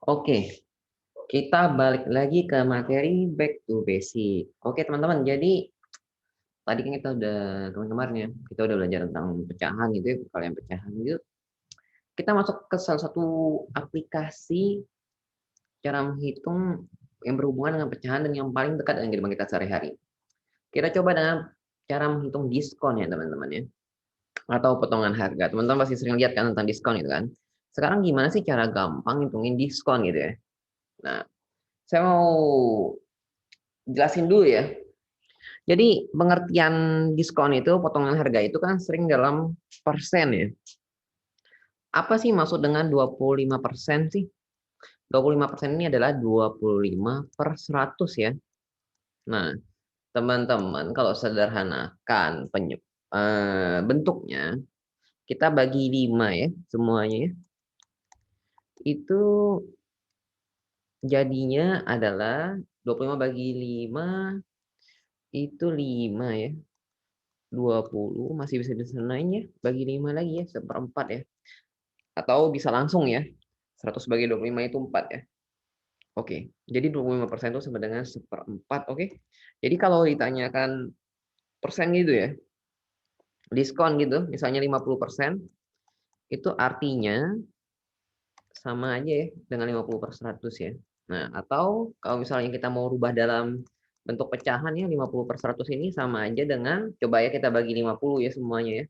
Oke, kita balik lagi ke materi back to basic. Oke, teman-teman. Jadi tadi kan kita udah kemarin ya, kita udah belajar tentang pecahan gitu ya, kalian pecahan gitu. Kita masuk ke salah satu aplikasi cara menghitung yang berhubungan dengan pecahan dan yang paling dekat dengan kehidupan kita sehari-hari. Kita coba dengan cara menghitung diskon ya, teman-teman ya, atau potongan harga. Teman-teman pasti sering lihat kan tentang diskon itu kan. Sekarang gimana sih cara gampang ngitungin diskon gitu ya? Nah, saya mau jelasin dulu ya. Jadi pengertian diskon itu, potongan harga itu kan sering dalam persen ya. Apa sih maksud dengan 25% sih? 25% ini adalah 25/100 ya. Nah, teman-teman kalau sederhanakan bentuknya, kita bagi 5 ya semuanya ya. Itu jadinya adalah 25 bagi 5 itu 5 ya. 20 masih bisa disederhanain ya, bagi 5 lagi ya, seperempat ya. Atau bisa langsung ya, 100 bagi 25 itu 4 ya. Oke, jadi 25% itu sama dengan seperempat, oke. Jadi kalau ditanyakan persen gitu ya, diskon gitu, misalnya 50%, itu artinya sama aja ya dengan 50/100 ya. Nah, atau kalau misalnya kita mau rubah dalam bentuk pecahan ya, 50/100 ini sama aja dengan, coba ya kita bagi 50 ya semuanya ya.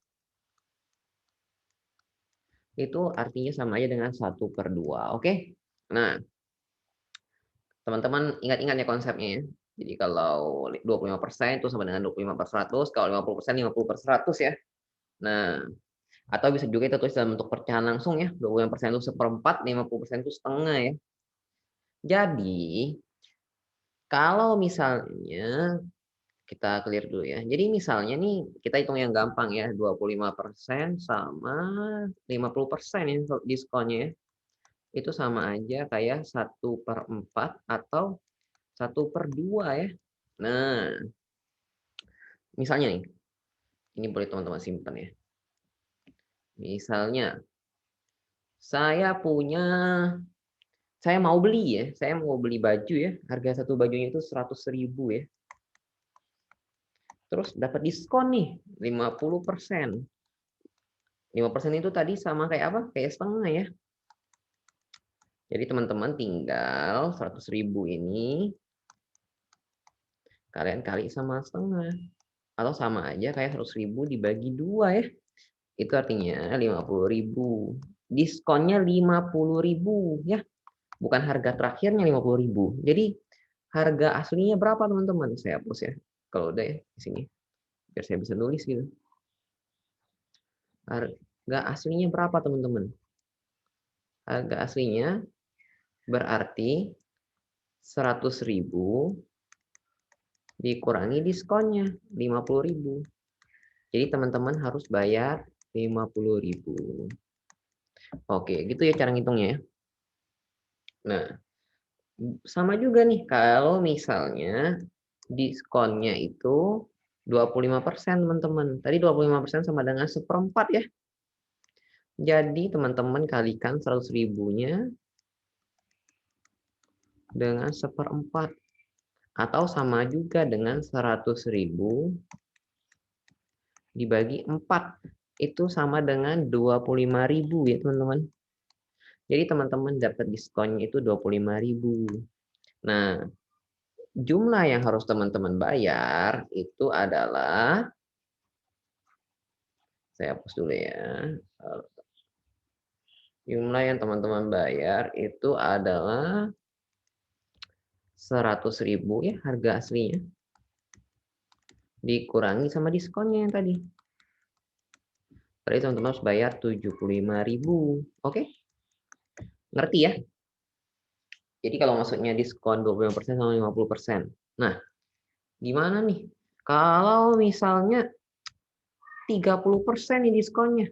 Itu artinya sama aja dengan 1/2, oke. Nah, teman-teman ingat-ingat ya konsepnya ya. Jadi kalau 25% itu sama dengan 25/100, kalau 50% 50/100 ya. Nah, atau bisa juga kita tulis dalam bentuk pecahan langsung ya, 25% itu seperempat, 50% itu setengah ya. Jadi, kalau misalnya kita clear dulu ya. Jadi misalnya nih, kita hitung yang gampang ya, 25% sama 50% ya diskonnya ya. Itu sama aja kayak 1/4 atau 1/2 ya. Nah, misalnya nih, ini boleh teman-teman simpan ya. Misalnya, saya mau beli ya, saya mau beli baju ya, harga satu bajunya itu 100.000 ya. Terus dapat diskon nih 50%. 5% itu tadi sama kayak apa? Kayak setengah ya. Jadi teman-teman tinggal 100.000 ini kalian kali sama setengah. Atau sama aja kayak 100.000 dibagi 2 ya. Itu artinya 50.000. Diskonnya 50.000 ya. Bukan harga terakhirnya 50.000. Jadi harga aslinya berapa teman-teman? Saya hapus ya. Kalau udah ya di sini. Biar saya bisa nulis gitu. Harga aslinya berapa teman-teman? Harga aslinya berarti 100.000 dikurangi diskonnya 50.000. Jadi teman-teman harus bayar 50.000. Oke, gitu ya cara ngitungnya ya. Nah, sama juga nih kalau misalnya diskonnya itu 25% teman-teman. Tadi 25% sama dengan seperempat ya. Jadi teman-teman kalikan 100.000-nya dengan seperempat. Atau sama juga dengan 100.000 dibagi 4. Itu sama dengan 25.000 ya teman-teman. Jadi teman-teman dapat diskonnya itu 25.000. Nah, jumlah yang harus teman-teman bayar itu adalah, saya hapus dulu ya. Jumlah yang teman-teman bayar itu adalah 100.000 ya harga aslinya. Dikurangi sama diskonnya yang tadi. Berarti teman-teman harus bayar 75.000. Oke? Ngerti ya? Jadi kalau maksudnya diskon 25% sama 50%. Nah, gimana nih? Kalau misalnya 30% nih diskonnya.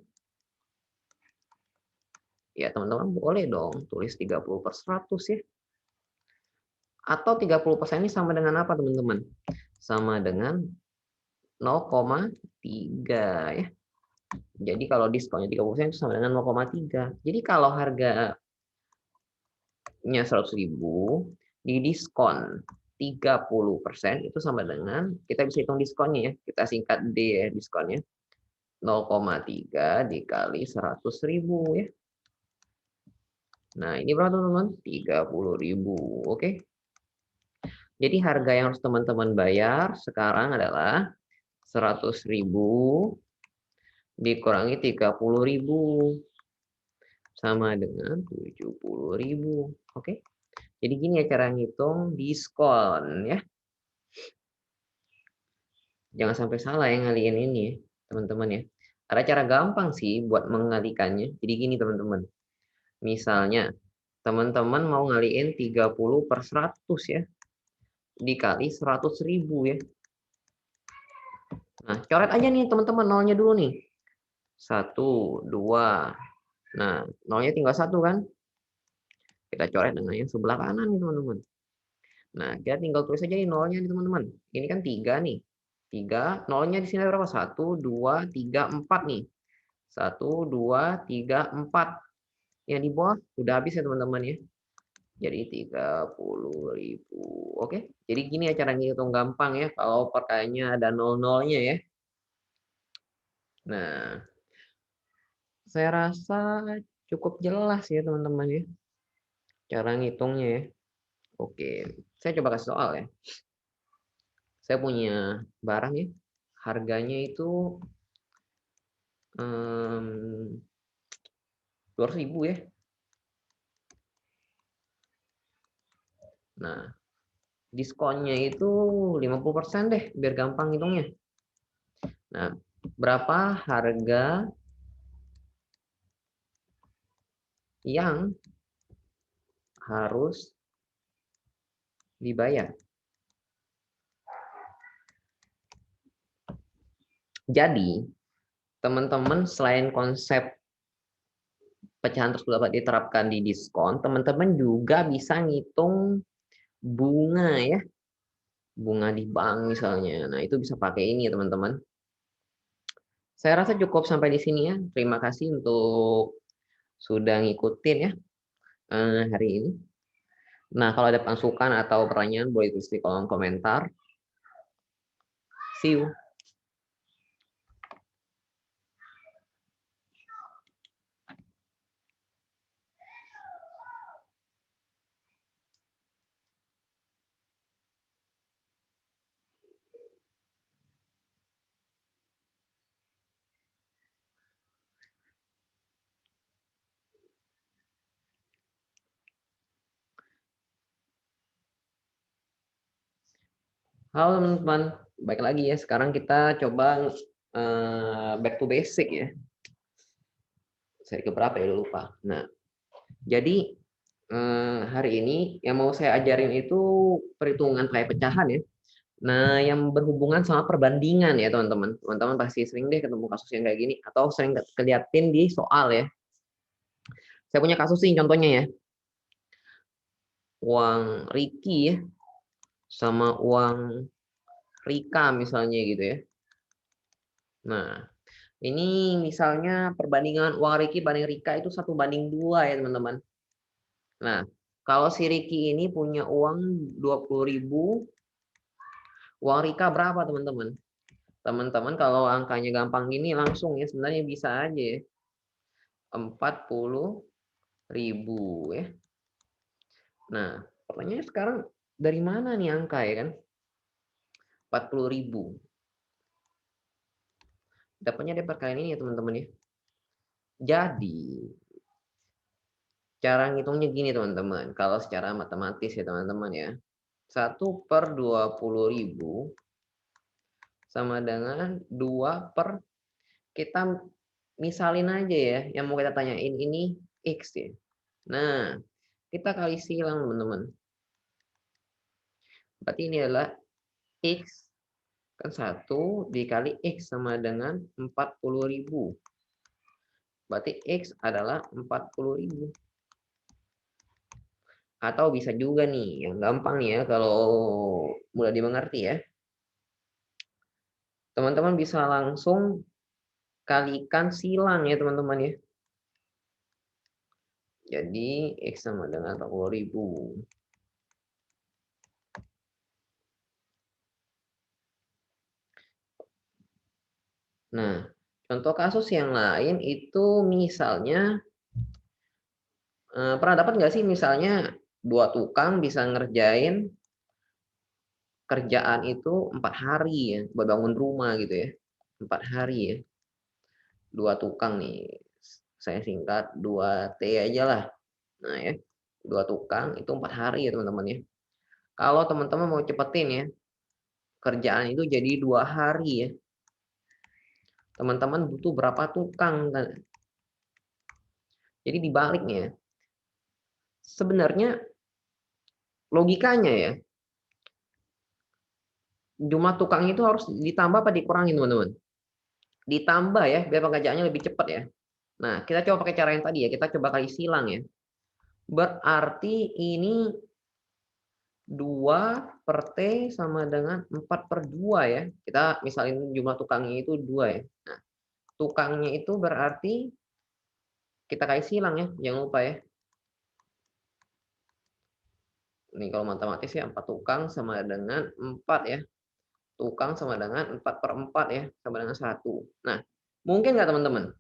Ya teman-teman boleh dong tulis 30/100 ya. Atau 30% ini sama dengan apa teman-teman? Sama dengan 0,3 ya. Jadi kalau diskonnya 30% itu sama dengan 0,3. Jadi kalau harga nya 100.000 didiskon 30% itu sama dengan kita bisa hitung diskonnya ya. Kita singkat D ya diskonnya. 0,3 dikali 100.000 ya. Nah, ini berapa teman-teman? 30.000. Oke. Jadi harga yang harus teman-teman bayar sekarang adalah 100.000 dikurangi 30.000 sama dengan 70.000. Oke. Jadi gini ya cara ngitung diskon ya. Jangan sampai salah ya ngaliin ini ya, teman-teman ya. Ada cara gampang sih buat mengalikannya. Jadi gini teman-teman. Misalnya teman-teman mau ngaliin 30 per 100 ya. Dikali 100.000 ya. Nah, coret aja nih teman-teman nolnya dulu nih. 1, 2. Nah, nolnya tinggal 1 kan? Kita coret dengan yang sebelah kanan nih teman-teman. Nah, kita tinggal tulis aja nih nolnya nih teman-teman. Ini kan 3 nih. 3, nolnya di sini berapa? 1, 2, 3, 4 nih. 1, 2, 3, 4. Yang di bawah udah habis ya teman-teman ya. Jadi 30.000. Oke. Jadi gini ya cara ngitung gampang ya kalau perkaliannya ada nol-nolnya ya. Nah, saya rasa cukup jelas ya teman-teman ya. Cara ngitungnya ya. Oke. Saya coba kasih soal ya. Saya punya barang ya. Harganya itu 200.000 ya. Nah, diskonnya itu 50% deh, biar gampang hitungnya. Nah, berapa harga yang harus dibayar? Jadi, teman-teman selain konsep pecahan tersebut dapat diterapkan di diskon, teman-teman juga bisa ngitung bunga ya. Bunga di bank misalnya. Nah, itu bisa pakai ini ya, teman-teman. Saya rasa cukup sampai di sini ya. Terima kasih untuk sudah ngikutin ya hari ini. Nah, kalau ada masukan atau pertanyaan boleh tulis di kolom komentar. See you. Halo teman-teman, baik lagi ya. Sekarang kita coba back to basic ya. Saya ke berapa ya, lupa. Nah, jadi hari ini yang mau saya ajarin itu perhitungan kayak pecahan ya. Nah, yang berhubungan sama perbandingan ya teman-teman. Teman-teman pasti sering deh ketemu kasus yang kayak gini atau sering keliatin di soal ya. Saya punya kasus ini contohnya ya. Uang Ricky ya sama uang Rika misalnya gitu ya. Nah, ini misalnya perbandingan uang Ricky banding Rika itu 1:2 ya teman-teman. Nah, kalau si Ricky ini punya uang 20.000, uang Rika berapa teman-teman? Teman-teman kalau angkanya gampang gini langsung ya sebenarnya bisa aja ya. 40.000 ya. Nah, pertanyaannya sekarang dari mana nih angka ya kan? 40.000. Dapatnya dari perkalian ini ya teman-teman ya. Jadi, cara ngitungnya gini teman-teman. Kalau secara matematis ya teman-teman ya. 1/20.000 sama dengan 2 per, kita misalin aja ya, yang mau kita tanyain ini X ya. Nah, kita kali silang teman-teman. Berarti ini adalah X kan 1 dikali X sama dengan 40.000. Berarti X adalah 40.000. Atau bisa juga nih, yang gampang nih ya, kalau mudah dimengerti ya. Teman-teman bisa langsung kalikan silang ya teman-teman ya. Jadi X sama dengan 40.000. Nah, contoh kasus yang lain itu misalnya, pernah dapat nggak sih misalnya 2 tukang bisa ngerjain kerjaan itu 4 hari ya, buat bangun rumah gitu ya, 4 hari ya. 2 tukang nih, saya singkat 2T aja lah. Nah ya, 2 tukang itu 4 hari ya teman-teman ya. Kalau teman-teman mau cepetin ya, kerjaan itu jadi 2 hari ya, teman-teman butuh berapa tukang? Jadi dibaliknya, sebenarnya logikanya ya, jumlah tukang itu harus ditambah apa dikurangi teman-teman? Ditambah ya, biar pengerjaannya lebih cepat ya. Nah, kita coba pakai cara yang tadi ya, kita coba kali silang ya. Berarti ini 2 per T sama dengan 4/2 ya. Kita misalin jumlah tukangnya itu 2 ya. Nah, tukangnya itu berarti kita kali silang ya, jangan lupa ya. Ini kalau matematis ya 4 tukang sama dengan 4 ya. Tukang sama dengan 4/4 ya, sama dengan 1. Nah, mungkin nggak teman-teman?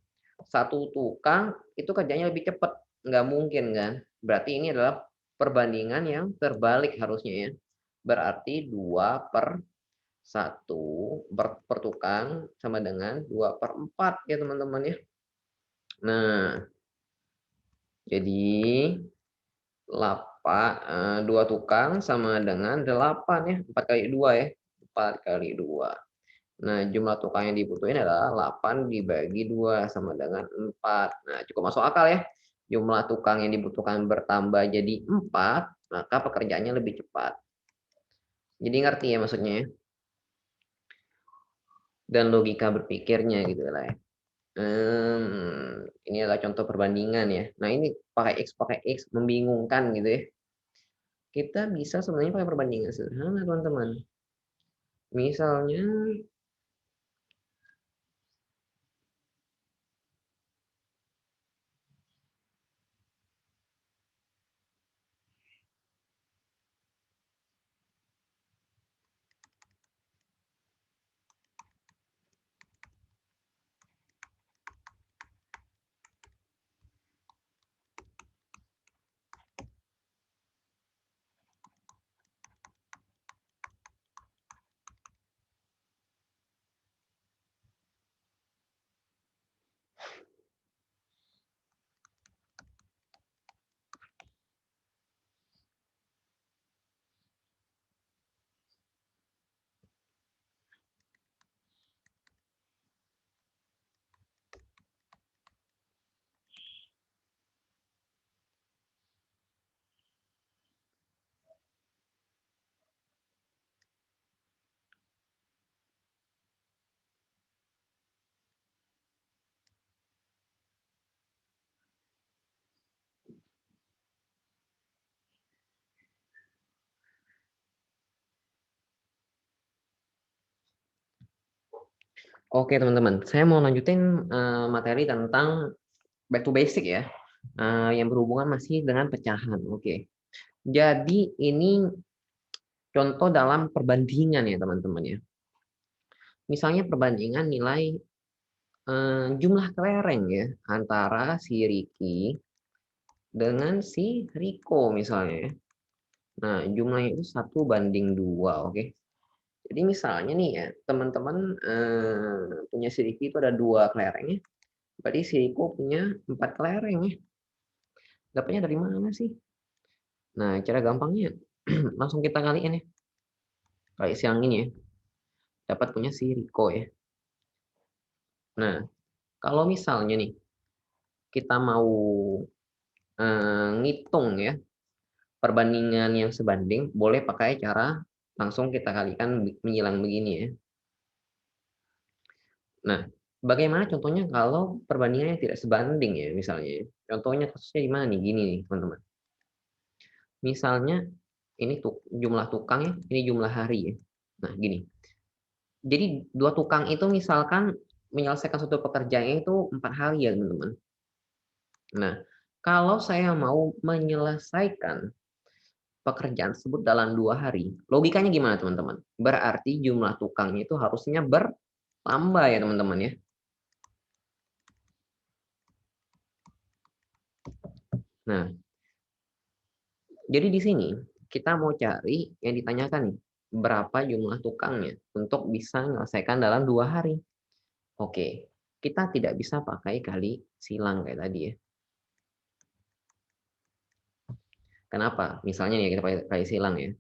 Satu tukang itu kerjanya lebih cepat? Nggak mungkin kan? Berarti ini adalah perbandingan yang terbalik harusnya ya. Berarti 2/1 per tukang sama dengan 2/4 ya teman-teman ya. Nah, jadi 2 tukang sama dengan 8 ya, 4 kali 2 ya, 4 kali 2. Nah, jumlah tukang yang dibutuhin adalah 8 dibagi 2 sama dengan 4. Nah, cukup masuk akal ya. Jumlah tukang yang dibutuhkan bertambah jadi 4, maka pekerjaannya lebih cepat. Jadi ngerti ya maksudnya ya? Dan logika berpikirnya gitu lah ya. Ini adalah contoh perbandingan ya. Nah, ini pakai X membingungkan gitu ya. Kita bisa sebenarnya pakai perbandingan sederhana, teman-teman. Misalnya, oke teman-teman, saya mau lanjutin materi tentang back to basic ya, yang berhubungan masih dengan pecahan. Oke, jadi ini contoh dalam perbandingan ya teman-teman ya. Misalnya perbandingan nilai jumlah kelereng ya antara si Ricky dengan si Riko misalnya. Nah, jumlahnya itu 1/2, oke. Jadi misalnya nih ya, teman-teman punya si Ricky itu ada 2 kelereng ya. Berarti si Riko punya 4 kelereng ya. Dapatnya dari mana sih? Nah, cara gampangnya langsung kita kaliin ya. Kali siang ini ya. Dapat punya si Riko ya. Nah, kalau misalnya nih kita mau ngitung ya perbandingan yang sebanding, boleh pakai cara langsung kita kalikan menyilang begini ya. Nah, bagaimana contohnya kalau perbandingannya tidak sebanding ya misalnya ya. Contohnya kasusnya di mana nih? Gini nih teman-teman. Misalnya ini jumlah tukang ya, ini jumlah hari ya. Nah, gini. Jadi 2 tukang itu misalkan menyelesaikan suatu pekerjaan itu 4 hari ya teman-teman. Nah, Kalau saya mau menyelesaikan pekerjaan tersebut dalam 2 hari, logikanya gimana teman-teman? Berarti jumlah tukangnya itu harusnya bertambah ya teman-teman ya. Nah, jadi di sini kita mau cari yang ditanyakan nih, berapa jumlah tukangnya untuk bisa menyelesaikan dalam 2 hari. Oke, kita tidak bisa pakai kali silang kayak tadi ya. Kenapa? Misalnya nih kita pakai kali silang ya.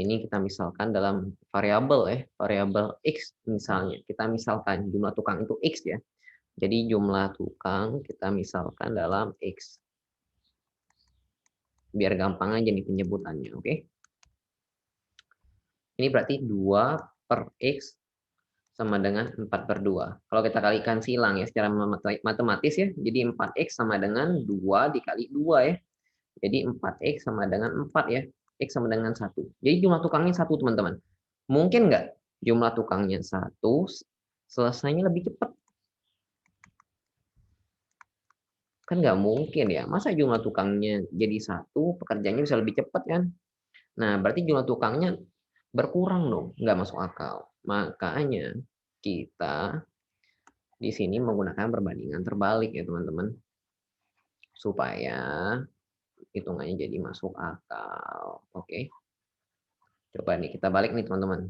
Ini kita misalkan dalam variabel ya, variabel X misalnya. Kita misalkan jumlah tukang itu X ya. Jadi jumlah tukang kita misalkan dalam X. Biar gampang aja nih penyebutannya, oke? Ini berarti 2 per X sama dengan 4/2. Kalau kita kalikan silang ya secara matematis ya, jadi 4X sama dengan 2 dikali 2 ya. Jadi 4X sama dengan 4 ya. X sama dengan 1. Jadi jumlah tukangnya 1 teman-teman. Mungkin nggak jumlah tukangnya 1 selesainya lebih cepat? Kan nggak mungkin ya. Masa jumlah tukangnya jadi 1, pekerjaannya bisa lebih cepat kan? Nah, berarti jumlah tukangnya berkurang dong, nggak masuk akal. Makanya kita di sini menggunakan perbandingan terbalik ya teman-teman. Supaya hitungannya jadi masuk akal. Oke. Coba nih kita balik nih teman-teman.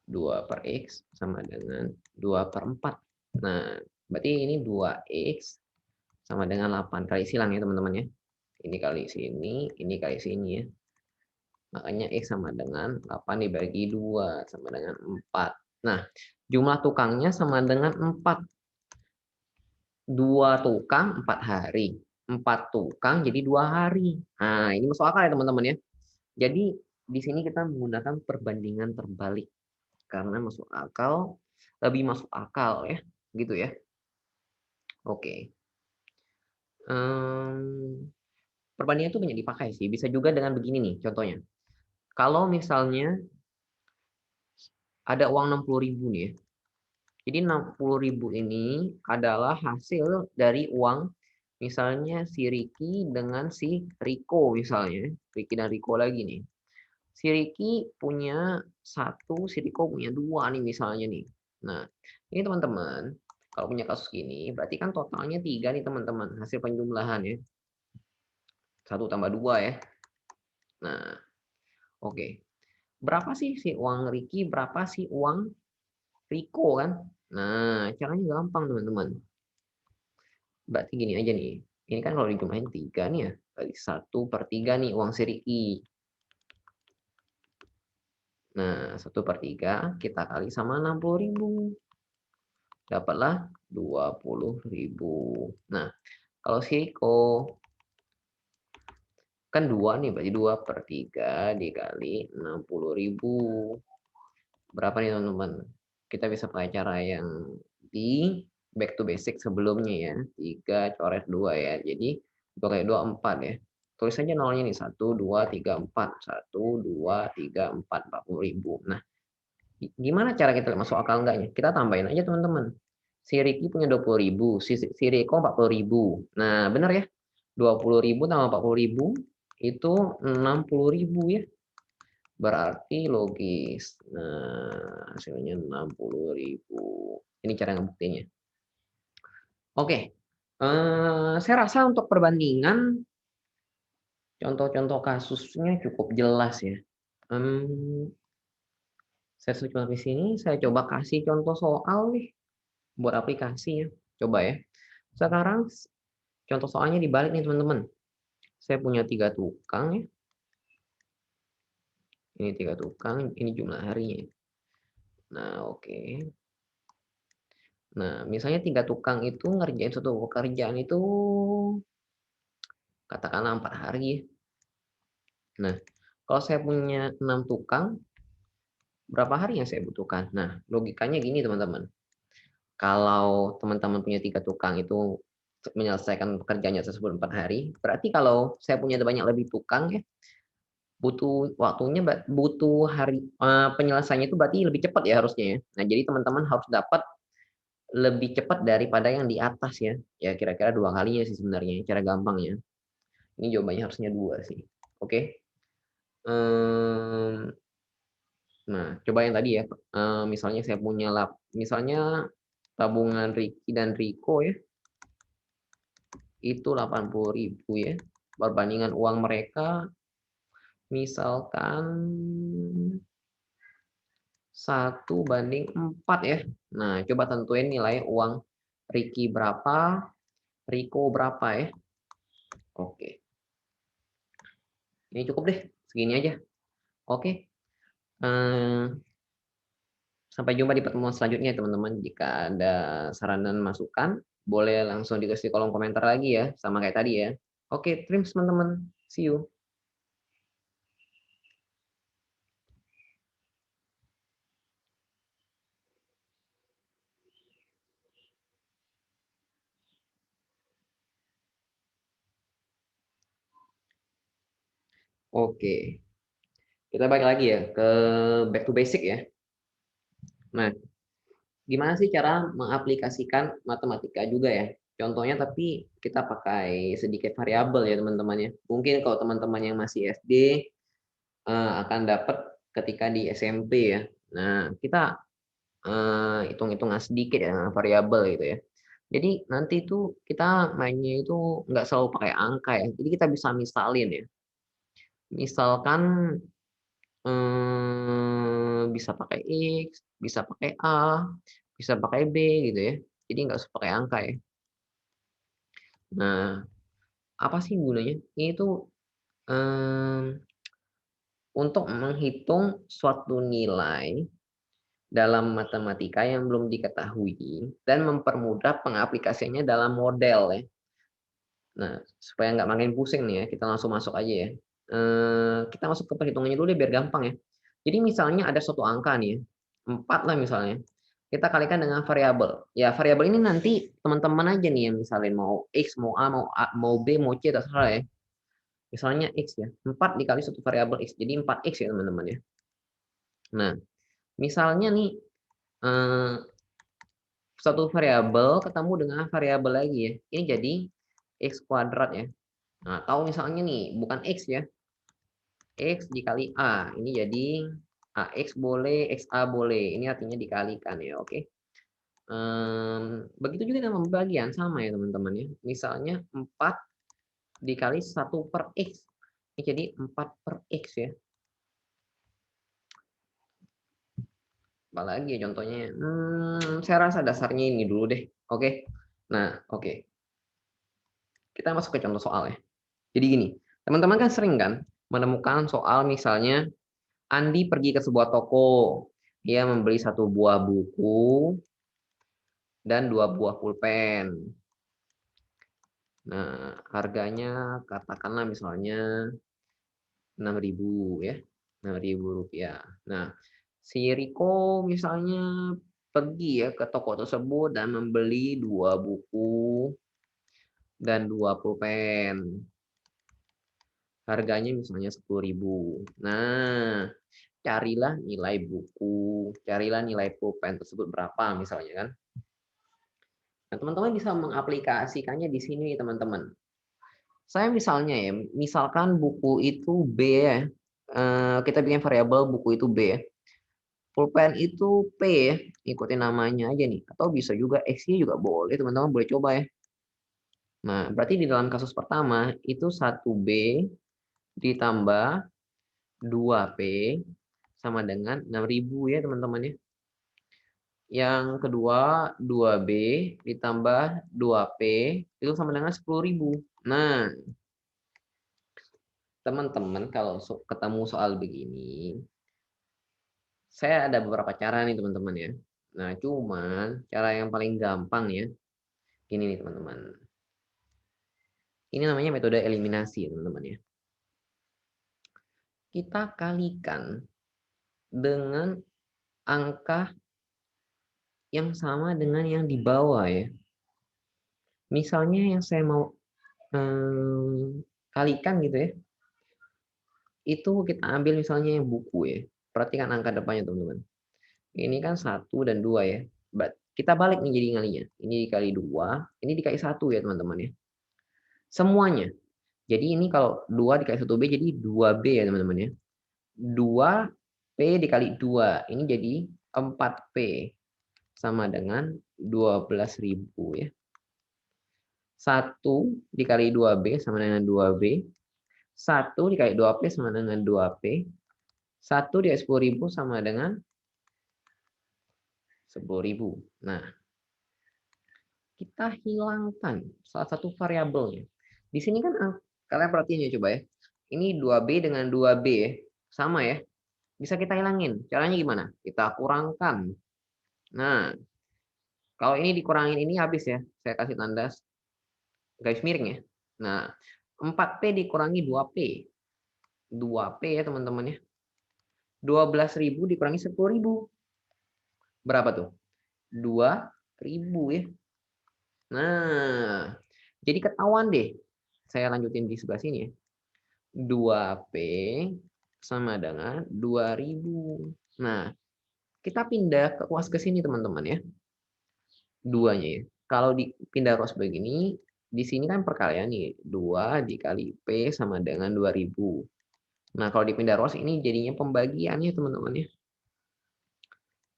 2 per X sama dengan 2 per 4. Nah, berarti ini 2X sama dengan 8. Kali silang ya teman-teman ya. Ini kali sini, ini kali sini ya. Makanya X sama dengan 8 dibagi 2 sama dengan 4. Nah, jumlah tukangnya sama dengan 4. 2 tukang 4 hari. 4 tukang jadi 2 hari. Nah, ini masuk akal ya teman-teman ya. Jadi di sini kita menggunakan perbandingan terbalik karena masuk akal, lebih masuk akal ya, gitu ya. Oke. Perbandingan itu banyak dipakai sih. Bisa juga dengan begini nih contohnya. Kalau misalnya ada uang 60.000 nih ya. Jadi 60.000 ini adalah hasil dari uang misalnya si Ricky dengan si Riko misalnya. Ricky dan Riko lagi nih. Si Ricky punya 1, si Riko punya 2 nih misalnya nih. Nah, ini teman-teman, kalau punya kasus gini, berarti kan totalnya 3 nih teman-teman, hasil penjumlahan ya. 1 tambah 2 ya. Nah, oke. Berapa sih si uang Ricky, berapa sih uang Riko kan? Nah, caranya gampang teman-teman. Berarti gini aja nih. Ini kan kalau dijumlahin 3 nih ya. Berarti 1/3 nih uang si Ricky. Nah, 1/3 kita kali sama 60.000. Dapatlah 20.000. Nah, kalau si Riko kan 2 nih, berarti 2/3 dikali 60.000. Berapa nih teman-teman? Kita bisa pakai cara yang di back to basic sebelumnya ya. 3 coret 2 ya. Jadi 2 kali 2 4 ya. Tulis saja nolnya nih 1, 2, 3, 4. 1, 2, 3, 4. 40.000. Nah, gimana cara kita masuk akal enggaknya? Kita tambahin aja teman-teman. Si Ricky punya 20.000, si Riko 40.000. Nah, benar ya? 20.000 tambah 40.000 itu 60.000 ya. Berarti logis. Nah, hasilnya 60.000. Ini cara ngebuktinya. Oke. Saya rasa untuk perbandingan contoh-contoh kasusnya cukup jelas ya. Saya coba di sini, saya coba kasih contoh soal nih buat aplikasi ya. Coba ya. Sekarang contoh soalnya dibalik nih teman-teman. Saya punya 3 tukang ya. Ini 3 tukang, ini jumlah harinya. Nah, oke. Nah, misalnya 3 tukang itu ngerjain satu pekerjaan itu katakanlah 4 hari ya. Nah, kalau saya punya 6 tukang, berapa hari yang saya butuhkan? Nah, logikanya gini teman-teman. Kalau teman-teman punya 3 tukang itu menyelesaikan pekerjaannya tersebut 4 hari, berarti kalau saya punya banyak lebih tukang ya, butuh waktunya butuh hari penyelesaiannya itu berarti lebih cepat ya harusnya ya. Nah, jadi teman-teman harus dapat lebih cepat daripada yang di atas ya. Ya kira-kira 2 kalinya sih sebenarnya, cara gampangnya. Ini jawabannya harusnya 2 sih. Oke. Nah, coba yang tadi ya, misalnya saya punya misalnya tabungan Ricky dan Rico ya, itu 80.000 ya, perbandingan uang mereka misalkan 1:4 ya. Nah, coba tentuin nilai uang Ricky berapa, Rico berapa ya. Oke, ini cukup deh, segini aja. Oke, eee, sampai jumpa di pertemuan selanjutnya teman-teman. Jika ada saran dan masukan, boleh langsung ditulis di kolom komentar lagi ya, sama kayak tadi ya. Oke, thanks teman-teman. See you. Oke, kita balik lagi ya ke back to basic ya. Nah, gimana sih cara mengaplikasikan matematika juga ya? Contohnya tapi kita pakai sedikit variabel ya teman-teman ya. Mungkin kalau teman-teman yang masih SD akan dapat ketika di SMP ya. Nah, kita hitung-hitungan sedikit ya dengan variabel gitu ya. Jadi nanti itu kita mainnya itu nggak selalu pakai angka ya. Jadi kita bisa misalin ya. Misalkan bisa pakai X, bisa pakai A, bisa pakai B gitu ya. Jadi nggak usah pakai angka ya. Nah, apa sih gunanya? Ini tuh, untuk menghitung suatu nilai dalam matematika yang belum diketahui dan mempermudah pengaplikasiannya dalam model ya. Nah, supaya nggak makin pusing nih ya, kita langsung masuk aja ya. Kita masuk ke perhitungannya dulu deh biar gampang ya. Jadi misalnya ada suatu angka nih ya, 4 lah misalnya. Kita kalikan dengan variabel. Ya variabel ini nanti teman-teman aja nih yang misalin mau X, mau A, mau B, mau C, terserah ya. Misalnya X ya, 4 dikali satu variabel X, jadi 4X ya teman-teman ya. Nah, misalnya nih, eee, satu variabel ketemu dengan variabel lagi ya, ini jadi X kuadrat ya. Nah, tahu misalnya nih, bukan X ya, X dikali A, ini jadi AX boleh, XA boleh, ini artinya dikalikan ya, oke. Begitu juga dengan pembagian, sama ya teman-teman ya. Misalnya 4 dikali 1/X, ini jadi 4/X ya. Apalagi ya contohnya, saya rasa dasarnya ini dulu deh, oke. Nah, oke, kita masuk ke contoh soal ya. Jadi gini, teman-teman kan sering kan menemukan soal misalnya Andi pergi ke sebuah toko, ia membeli satu buah buku dan 2 buah pulpen. Nah, harganya katakanlah misalnya 6.000 ya, Rp6.000. Nah, si Riko misalnya pergi ya ke toko tersebut dan membeli 2 buku dan 2 pulpen. Harganya misalnya 10.000. Nah, carilah nilai buku, carilah nilai pulpen tersebut berapa misalnya kan. Nah, teman-teman bisa mengaplikasikannya di sini teman-teman. Saya misalnya ya, misalkan buku itu B ya, kita bikin variabel buku itu B ya. Pulpen itu P ya, ikutin namanya aja nih, atau bisa juga X-nya juga boleh, teman-teman boleh coba ya. Nah, berarti di dalam kasus pertama itu 1B ditambah 2P sama dengan 6.000 ya teman-teman ya. Yang kedua 2B ditambah 2P itu sama dengan 10.000. Nah, teman-teman kalau ketemu soal begini, saya ada beberapa cara nih teman-teman ya. Nah, cuman cara yang paling gampang ya, ini nih teman-teman. Ini namanya metode eliminasi teman-teman ya. Kita kalikan dengan angka yang sama dengan yang di bawah ya. Misalnya yang saya mau kalikan gitu ya, itu kita ambil misalnya yang buku ya. Perhatikan angka depannya teman-teman. Ini kan 1 dan 2 ya. Kita balik nih jadi ngalinya. Ini dikali 2, ini dikali 1 ya teman-teman ya. Semuanya. Jadi ini kalau 2 dikali 1B jadi 2B ya teman-teman ya. 2P dikali 2. Ini jadi 4P. Sama dengan 12.000 ya. 1 dikali 2B sama dengan 2B. 1 dikali 2P sama dengan 2P. 1 dikali 10.000 sama dengan 10.000. Nah, kita hilangkan salah satu variabelnya. Di sini kan kalian perhatiin ya coba ya. Ini 2B dengan 2B ya. Sama ya. Bisa kita hilangin. Caranya gimana? Kita kurangkan. Nah, kalau ini dikurangin ini habis ya. Saya kasih tanda garis miring ya. Nah, 4P dikurangi 2P. 2P ya teman-teman ya. 12.000 dikurangi 10.000. Berapa tuh? 2.000 ya. Nah, jadi ketahuan deh. Saya lanjutin di sebelah sini ya. 2P sama dengan 2.000. Nah, kita pindah ke ruas ke sini teman-teman ya. 2-nya ya. Kalau dipindah ruas begini, di sini kan perkalian nih. 2 dikali P sama dengan 2.000. Nah, kalau dipindah ruas ini jadinya pembagiannya teman-teman ya.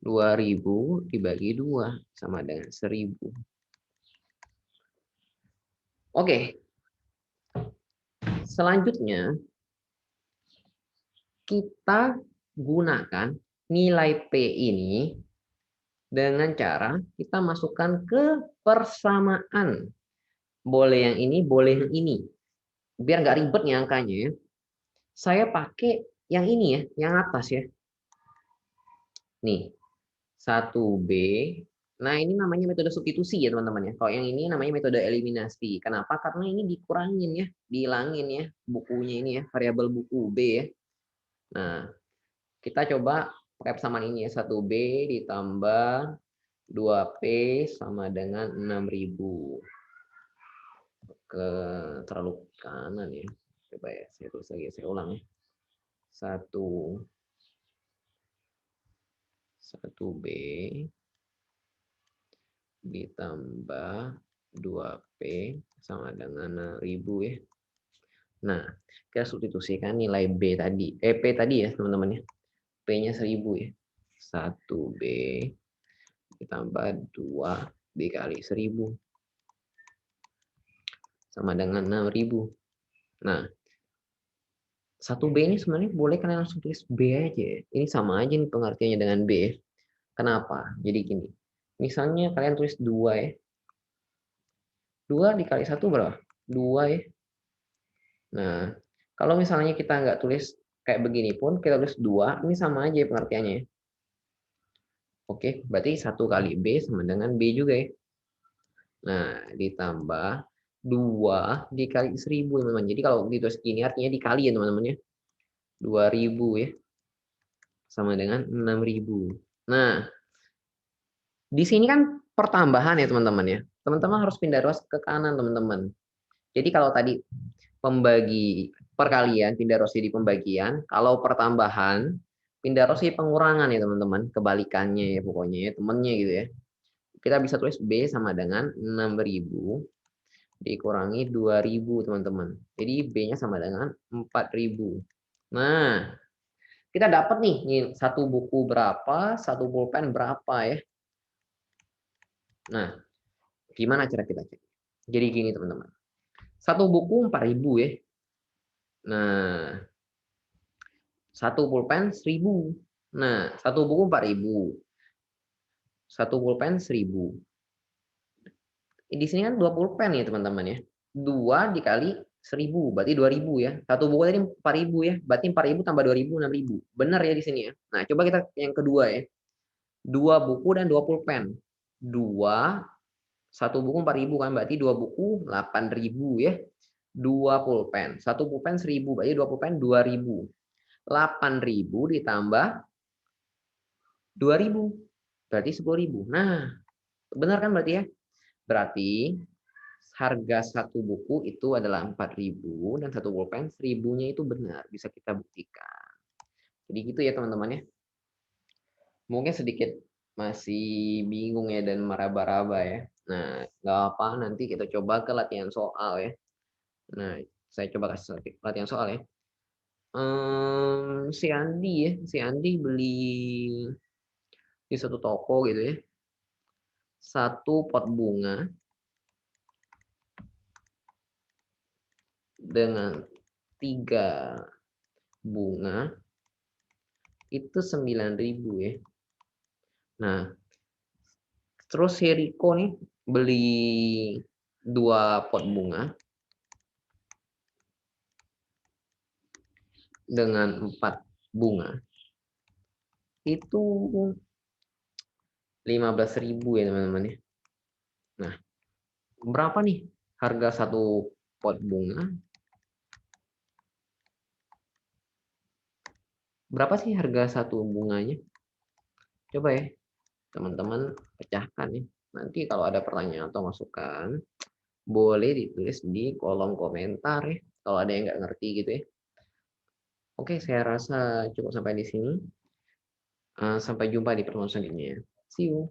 2.000 dibagi 2 sama dengan 1.000. Oke. Selanjutnya, kita gunakan nilai P ini dengan cara kita masukkan ke persamaan. Boleh yang ini, boleh yang ini. Biar nggak ribet nih angkanya ya. Saya pakai yang ini ya, yang atas ya. Nih, 1B. Nah, ini namanya metode substitusi ya teman-teman ya. Kalau yang ini namanya metode eliminasi. Kenapa? Karena ini dikurangin ya, dihilangin ya bukunya ini ya, variabel buku B ya. Nah, kita coba pakai persamaan ini ya. 1B ditambah 2P sama dengan 6.000. Terlalu kanan ya. Coba ya, saya tulis lagi, saya ulang ya. 1B ditambah 2P sama dengan 6.000 ya. Nah, kita substitusikan nilai B tadi. P tadi ya teman-teman ya. P-nya 1.000 ya. 1B ditambah 2 dikali 1.000 sama dengan 6.000. Nah, 1B ini sebenarnya boleh kalian langsung tulis B aja. Ini sama aja nih pengertiannya dengan B. Kenapa? Jadi gini. Misalnya kalian tulis 2 ya. 2 dikali 1 berapa? 2 ya. Nah, kalau misalnya kita nggak tulis kayak begini pun, kita tulis 2, ini sama aja pengertiannya. Oke, berarti 1 kali B sama dengan B juga ya. Nah, ditambah 2 dikali 1.000 teman-teman. Jadi kalau ditulis gini artinya dikali ya teman-teman ya. 2.000 ya. Sama dengan 6.000. Nah, di sini kan pertambahan ya teman-teman ya. Teman-teman harus pindah ruas ke kanan teman-teman. Jadi kalau tadi pembagi perkalian, pindah ruas jadi pembagian. Kalau pertambahan, pindah ruas jadi pengurangan ya teman-teman. Kebalikannya ya pokoknya ya, temennya gitu ya. Kita bisa tulis B sama dengan 6.000 dikurangi 2.000 teman-teman. Jadi B-nya sama dengan 4.000. Nah, kita dapat nih satu buku berapa, satu pulpen berapa ya. Nah, gimana cara kita cek? Jadi gini teman-teman. Satu buku 4.000 ya. Nah, satu pulpen 1.000. Nah, satu buku 4.000. Satu pulpen 1.000. Di sini kan 2 pulpen ya teman-teman ya. 2 dikali 1.000 berarti 2.000 ya. Satu buku tadi 4.000 ya. Berarti 4.000 tambah 2.000 6.000. Benar ya di sini ya. Nah, coba kita yang kedua ya. 2 buku dan 2 pulpen. 2 satu buku 4.000 kan berarti 2 buku 8.000 ya. 2 pulpen. Satu pulpen 1.000 berarti 2 pulpen 2.000. 8.000 ditambah 2.000 berarti 10.000. Nah, benar kan berarti ya? Berarti harga satu buku itu adalah 4.000 dan satu pulpen 1.000-nya itu benar, bisa kita buktikan. Jadi gitu ya teman-teman ya. Mungkin sedikit masih bingung ya dan meraba-raba ya. Nah, nggak apa, nanti kita coba ke latihan soal ya. Nah, saya coba kasih latihan soal ya. Si Andi beli di satu toko gitu ya, satu pot bunga dengan 3 bunga itu 9.000 ya. Nah, terus si Riko nih beli 2 pot bunga dengan 4 bunga itu 15.000 ya teman-teman ya. Nah, berapa nih harga satu pot bunga? Berapa sih harga satu bunganya? Coba ya teman-teman pecahkan ya. Nanti kalau ada pertanyaan atau masukan, boleh ditulis di kolom komentar ya. Kalau ada yang nggak ngerti gitu ya. Oke, saya rasa cukup sampai di sini. Sampai jumpa di pertemuan selanjutnya. See you.